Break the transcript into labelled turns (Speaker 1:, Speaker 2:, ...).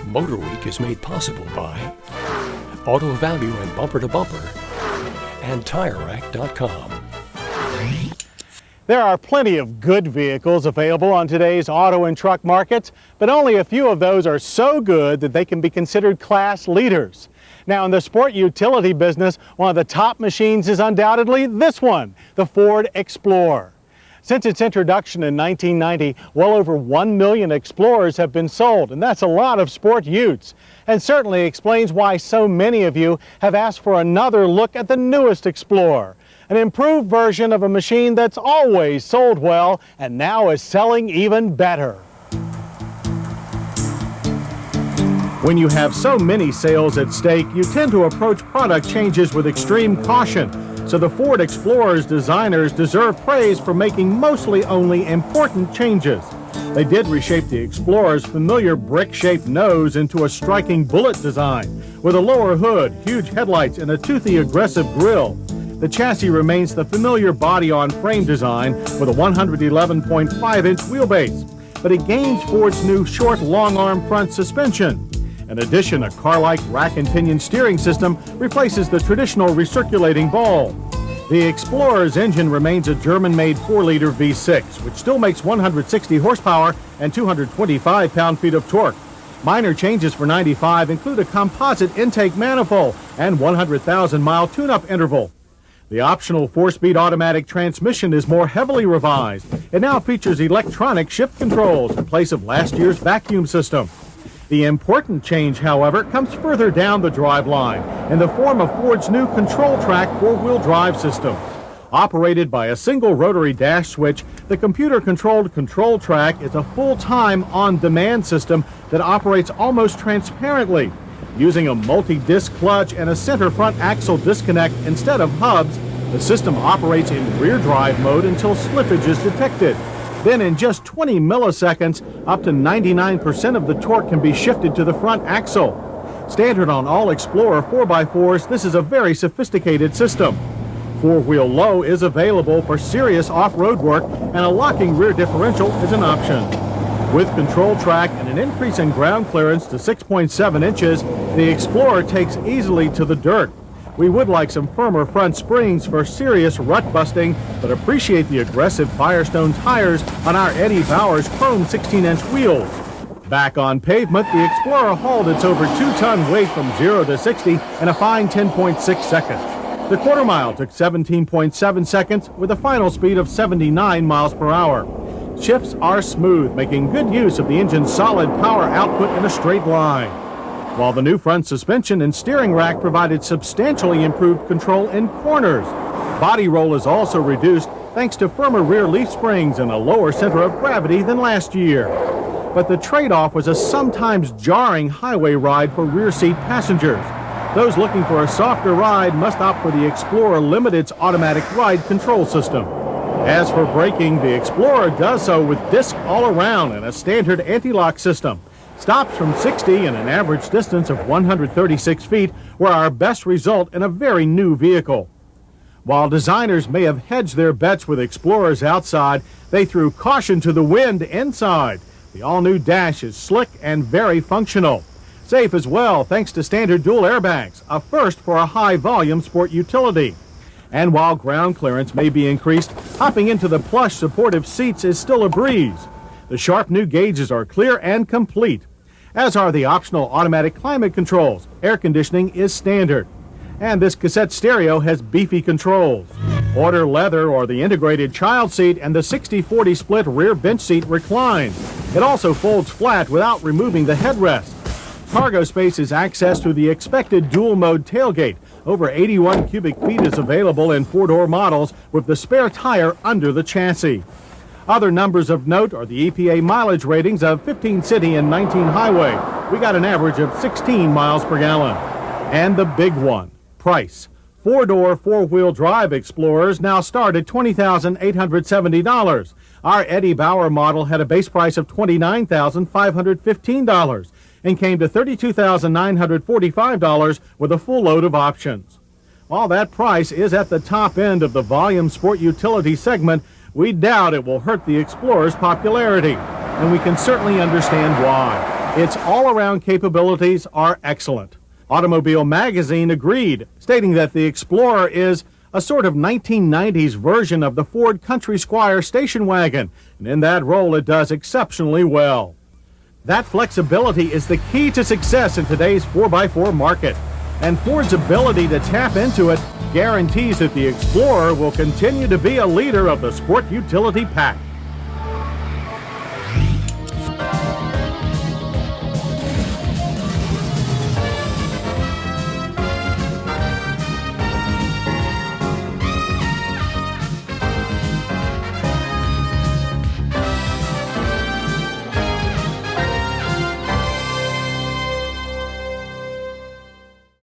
Speaker 1: MotorWeek is made possible by Auto Value and Bumper to Bumper and TireRack.com.
Speaker 2: There are plenty of good vehicles available on today's auto and truck markets, but only a few of those are so good that they can be considered class leaders. Now, in the sport utility business, one of the top machines is undoubtedly this one, the Ford Explorer. Since its introduction in 1990, well over 1 million Explorers have been sold, and that's a lot of sport utes, and certainly explains why so many of you have asked for another look at the newest Explorer, an improved version of a machine that's always sold well and now is selling even better. When you have so many sales at stake, you tend to approach product changes with extreme caution. So the Ford Explorer's designers deserve praise for making mostly only important changes. They did reshape the Explorer's familiar brick-shaped nose into a striking bullet design, with a lower hood, huge headlights, and a toothy, aggressive grille. The chassis remains the familiar body-on-frame design with a 111.5-inch wheelbase, but it gains Ford's new short, long-arm front suspension. In addition, a car-like rack and pinion steering system replaces the traditional recirculating ball. The Explorer's engine remains a German-made 4-liter V6, which still makes 160 horsepower and 225 pound-feet of torque. Minor changes for 95 include a composite intake manifold and 100,000-mile tune-up interval. The optional 4-speed automatic transmission is more heavily revised. It now features electronic shift controls in place of last year's vacuum system. The important change, however, comes further down the drive line in the form of Ford's new Control Track 4-wheel drive system. Operated by a single rotary dash switch, the computer-controlled Control Track is a full-time, on-demand system that operates almost transparently. Using a multi-disc clutch and a center front axle disconnect instead of hubs, the system operates in rear drive mode until slippage is detected. Then in just 20 milliseconds, up to 99% of the torque can be shifted to the front axle. Standard on all Explorer 4x4s, this is a very sophisticated system. 4-wheel low is available for serious off-road work, and a locking rear differential is an option. With Control Track and an increase in ground clearance to 6.7 inches, the Explorer takes easily to the dirt. We would like some firmer front springs for serious rut busting, but appreciate the aggressive Firestone tires on our Eddie Bauer's chrome 16-inch wheels. Back on pavement, the Explorer hauled its over 2-ton weight from 0 to 60 in a fine 10.6 seconds. The quarter mile took 17.7 seconds with a final speed of 79 miles per hour. Shifts are smooth, making good use of the engine's solid power output in a straight line. While the new front suspension and steering rack provided substantially improved control in corners. Body roll is also reduced thanks to firmer rear leaf springs and a lower center of gravity than last year. But the trade-off was a sometimes jarring highway ride for rear seat passengers. Those looking for a softer ride must opt for the Explorer Limited's automatic ride control system. As for braking, the Explorer does so with disc all around and a standard anti-lock system. Stops from 60 and an average distance of 136 feet were our best result in a very new vehicle. While designers may have hedged their bets with Explorers outside, they threw caution to the wind inside. The all-new dash is slick and very functional. Safe as well thanks to standard dual airbags, a first for a high-volume sport utility. And while ground clearance may be increased, hopping into the plush supportive seats is still a breeze. The sharp new gauges are clear and complete, as are the optional automatic climate controls. Air conditioning is standard. And this cassette stereo has beefy controls. Order leather or the integrated child seat, and the 60-40 split rear bench seat reclines. It also folds flat without removing the headrest. Cargo space is accessed through the expected dual-mode tailgate. Over 81 cubic feet is available in 4-door models with the spare tire under the chassis. Other numbers of note are the EPA mileage ratings of 15 city and 19 highway. We got an average of 16 miles per gallon. And the big one, price. 4-door, 4-wheel drive Explorers now start at $20,870. Our Eddie Bauer model had a base price of $29,515 and came to $32,945 with a full load of options. While that price is at the top end of the volume sport utility segment, we doubt it will hurt the Explorer's popularity, and we can certainly understand why. Its all-around capabilities are excellent. Automobile Magazine agreed, stating that the Explorer is a sort of 1990s version of the Ford Country Squire station wagon, and in that role it does exceptionally well. That flexibility is the key to success in today's 4x4 market, and Ford's ability to tap into it guarantees that the Explorer will continue to be a leader of the sport utility pack.